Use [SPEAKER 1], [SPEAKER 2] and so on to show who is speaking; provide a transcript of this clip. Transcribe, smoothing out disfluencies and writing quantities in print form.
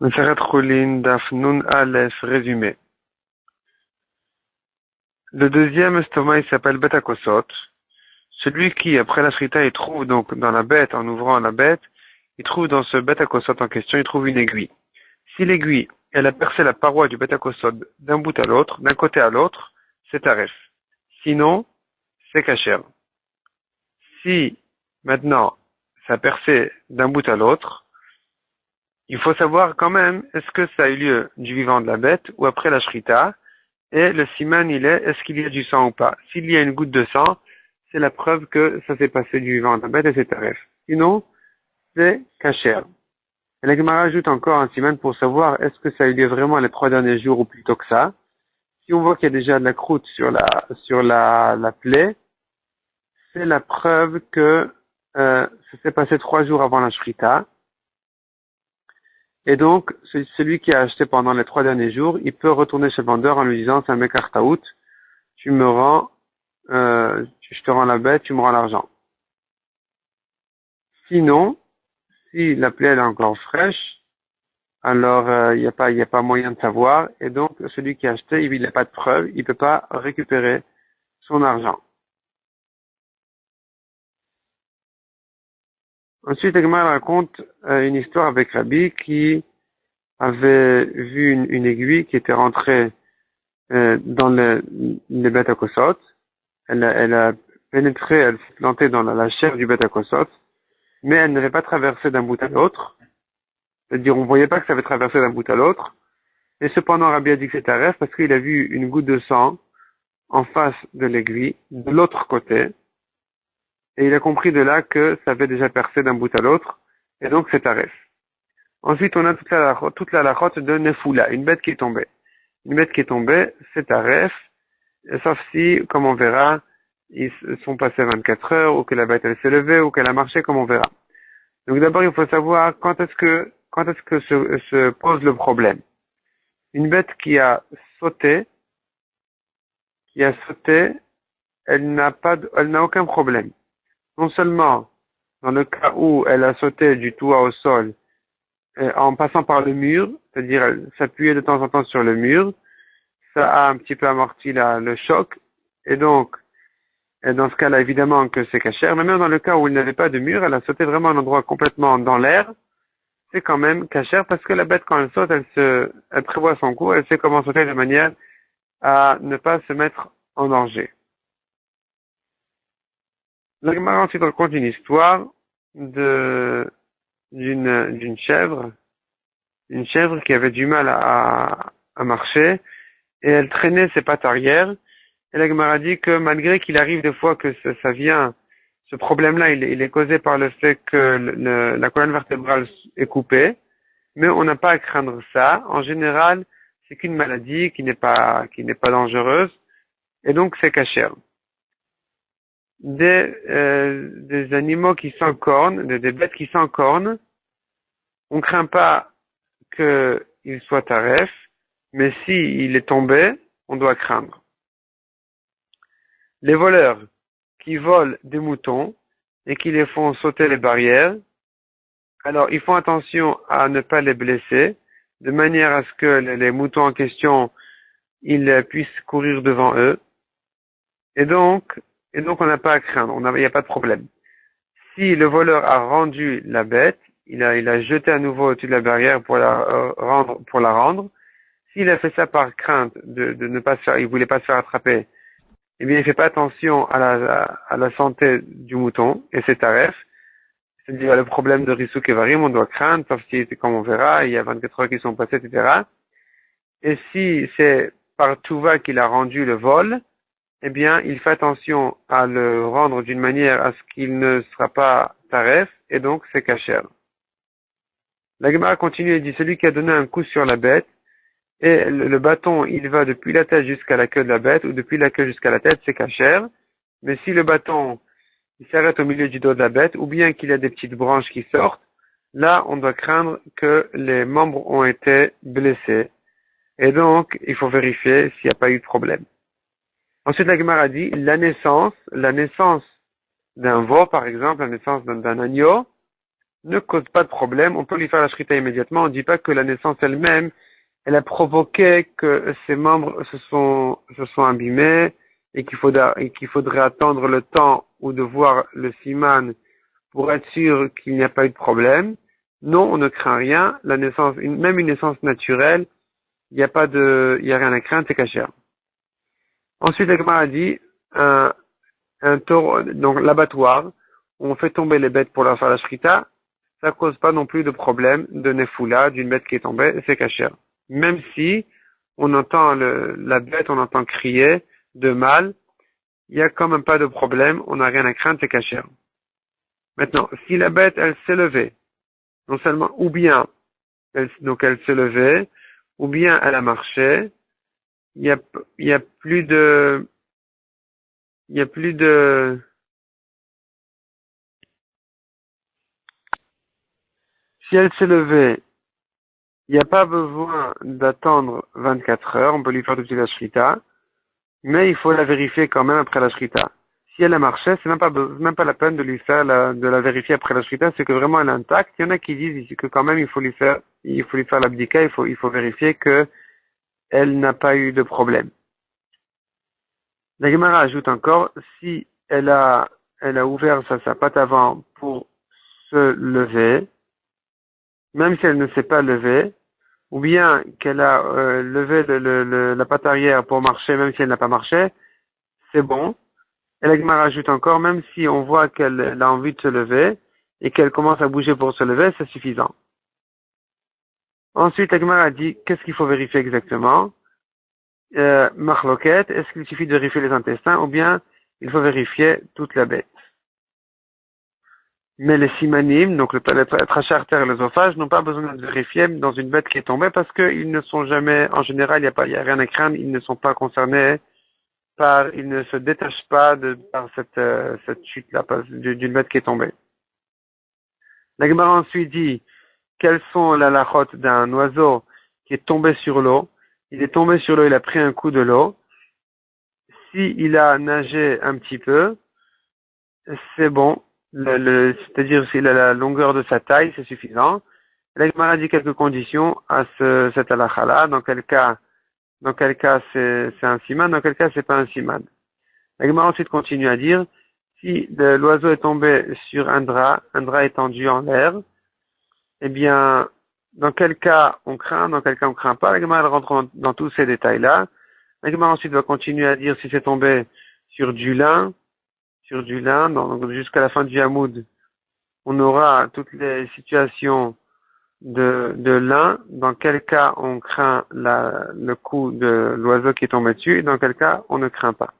[SPEAKER 1] Maseret Choulin, Daf Nun Aleph, résumé. Le deuxième estomac, il s'appelle Beta Kosot. Celui qui, après la shrita, il trouve donc dans la bête, en ouvrant la bête, il trouve dans ce Beta Kosot en question, il trouve une aiguille. Si l'aiguille, elle a percé la paroi du Beta Kosot d'un bout à l'autre, d'un côté à l'autre, c'est taref. Sinon, c'est kasher. Si, maintenant, ça a percé d'un bout à l'autre, il faut savoir quand même, est-ce que ça a eu lieu du vivant de la bête ou après la shrita. Et le siman, est-ce qu'il y a du sang ou pas? S'il y a une goutte de sang, c'est la preuve que ça s'est passé du vivant de la bête et c'est taref. Sinon, c'est kasher. Et la Gemara ajoute encore un siman pour savoir est-ce que ça a eu lieu vraiment les 3 derniers jours ou plutôt que ça. Si on voit qu'il y a déjà de la croûte sur la plaie, c'est la preuve que ça s'est passé 3 jours avant la shrita. Et donc, celui qui a acheté pendant les 3 derniers jours, il peut retourner chez le vendeur en lui disant c'est un mekartaout, tu me rends, je te rends la bête, tu me rends l'argent. Sinon, si la plaie elle est encore fraîche, alors il n'y a pas moyen de savoir, et donc celui qui a acheté, il n'a pas de preuve, il peut pas récupérer son argent. Ensuite, Egmar raconte une histoire avec Rabbi qui avait vu une aiguille qui était rentrée dans les bêtes à kosot. Elle a pénétré, elle s'est plantée dans la chair du bête à kosot, mais elle n'avait pas traversé d'un bout à l'autre. C'est-à-dire, on voyait pas que ça avait traversé d'un bout à l'autre. Et cependant, Rabbi a dit que c'était un rêve parce qu'il a vu une goutte de sang en face de l'aiguille, de l'autre côté. Et il a compris de là que ça avait déjà percé d'un bout à l'autre. Et donc, c'est un rêve. Ensuite, on a toute la lachote de Nefoula, une bête qui est tombée. Une bête qui est tombée, c'est un rêve. Sauf si, comme on verra, ils sont passés 24 heures, ou que la bête elle s'est levée, ou qu'elle a marché, comme on verra. Donc d'abord, il faut savoir quand est-ce que se pose le problème. Une bête sauté, qui a sauté, elle n'a aucun problème. Non seulement dans le cas où elle a sauté du toit au sol, en passant par le mur, c'est-à-dire elle s'appuyait de temps en temps sur le mur, ça a un petit peu amorti le choc, et donc, dans ce cas-là, évidemment que c'est cachère, mais même dans le cas où il n'avait pas de mur, elle a sauté vraiment à un endroit complètement dans l'air, c'est quand même cachère parce que la bête, quand elle saute, elle prévoit son cours, elle sait comment sauter de manière à ne pas se mettre en danger. La Gemara ensuite raconte une histoire d'une une chèvre qui avait du mal à marcher, et elle traînait ses pattes arrière, et la Gemara dit que malgré qu'il arrive des fois que ça vient, ce problème-là, il est causé par le fait que la colonne vertébrale est coupée, mais on n'a pas à craindre ça. En général, c'est qu'une maladie qui n'est pas dangereuse, et donc c'est cachère. Des animaux qui s'encornent, des bêtes qui s'encornent, on craint pas qu'il soit taref, mais si il est tombé, on doit craindre. Les voleurs qui volent des moutons et qui les font sauter les barrières, alors ils font attention à ne pas les blesser, de manière à ce que les moutons en question, ils puissent courir devant eux. Et donc on n'a pas à craindre, il n'y a pas de problème. Si le voleur a rendu la bête, il a jeté à nouveau au-dessus de la barrière pour la rendre. S'il a fait ça par crainte de ne pas se faire, il voulait pas se faire attraper, eh bien, il fait pas attention à la santé du mouton, et c'est taref. C'est-à-dire, le problème de Rissouk et Varim, on doit craindre, sauf si, comme on verra, il y a 24 heures qui sont passées, etc. Et si c'est par Touva qu'il a rendu le vol, eh bien, il fait attention à le rendre d'une manière à ce qu'il ne sera pas taref, et donc c'est kasher. La Gemara continue et dit, celui qui a donné un coup sur la bête, et le bâton, il va depuis la tête jusqu'à la queue de la bête, ou depuis la queue jusqu'à la tête, c'est kasher. Mais si le bâton, il s'arrête au milieu du dos de la bête, ou bien qu'il y a des petites branches qui sortent, là, on doit craindre que les membres ont été blessés. Et donc, il faut vérifier s'il n'y a pas eu de problème. Ensuite, la Gemara dit, la naissance d'un veau, par exemple, la naissance d'un agneau, ne cause pas de problème. On peut lui faire la shrita immédiatement. On ne dit pas que la naissance elle-même, elle a provoqué que ses membres se sont abîmés et qu'il faudrait attendre le temps ou de voir le siman pour être sûr qu'il n'y a pas eu de problème. Non, on ne craint rien. La naissance, même une naissance naturelle, il y a rien à craindre, c'est cachère. Ensuite, Agmar a dit, un taureau, donc l'abattoir, où on fait tomber les bêtes pour leur faire la shrita, ça cause pas non plus de problème de nefoula, d'une bête qui est tombée, c'est cachère. Même si on entend la bête, on entend crier de mal, il y a quand même pas de problème, on n'a rien à craindre, c'est cachère. Maintenant, si la bête, elle s'est levée, non seulement, ou bien, donc elle s'est levée, ou bien elle a marché, il y a plus de, il y a plus de, si elle s'est levée, il n'y a pas besoin d'attendre 24 heures, on peut lui faire depuis la shrita, mais il faut la vérifier quand même après la shrita. Si elle a marché, c'est même pas la peine de de la vérifier après la shrita, c'est que vraiment elle est intacte. Il y en a qui disent ici que quand même il faut lui faire l'abdika, il faut vérifier que elle n'a pas eu de problème. La Gemara ajoute encore, si elle a ouvert sa patte avant pour se lever, même si elle ne s'est pas levée, ou bien qu'elle a levé la patte arrière pour marcher, même si elle n'a pas marché, c'est bon. Et la Gemara ajoute encore, même si on voit qu'elle a envie de se lever et qu'elle commence à bouger pour se lever, c'est suffisant. Ensuite, la Gemara dit, qu'est-ce qu'il faut vérifier exactement? Marloquette, est-ce qu'il suffit de vérifier les intestins ou bien il faut vérifier toute la bête? Mais les simanim, donc le trachet artère et l'œsophage, n'ont pas besoin de vérifier dans une bête qui est tombée parce qu'ils ne sont jamais, en général, il y a rien à craindre, ils ne sont pas concernés ils ne se détachent pas par cette chute-là, d'une bête qui est tombée. La Gemara ensuite dit, quelles sont la lachotes d'un oiseau qui est tombé sur l'eau? Il est tombé sur l'eau, il a pris un coup de l'eau. S'il a nagé un petit peu, c'est bon. C'est-à-dire s'il a la longueur de sa taille, c'est suffisant. La Gemara dit quelques conditions à cet halakha-là. Dans quel cas c'est un siman, dans quel cas c'est pas un siman. La Gemara ensuite continue à dire, si l'oiseau est tombé sur un drap étendu en l'air, eh bien, dans quel cas on craint, dans quel cas on craint pas. La Gemara rentre dans tous ces détails-là. La Gemara ensuite va continuer à dire si c'est tombé sur du lin, donc jusqu'à la fin du Hamoud, on aura toutes les situations de lin, dans quel cas on craint le coup de l'oiseau qui est tombé dessus, et dans quel cas on ne craint pas.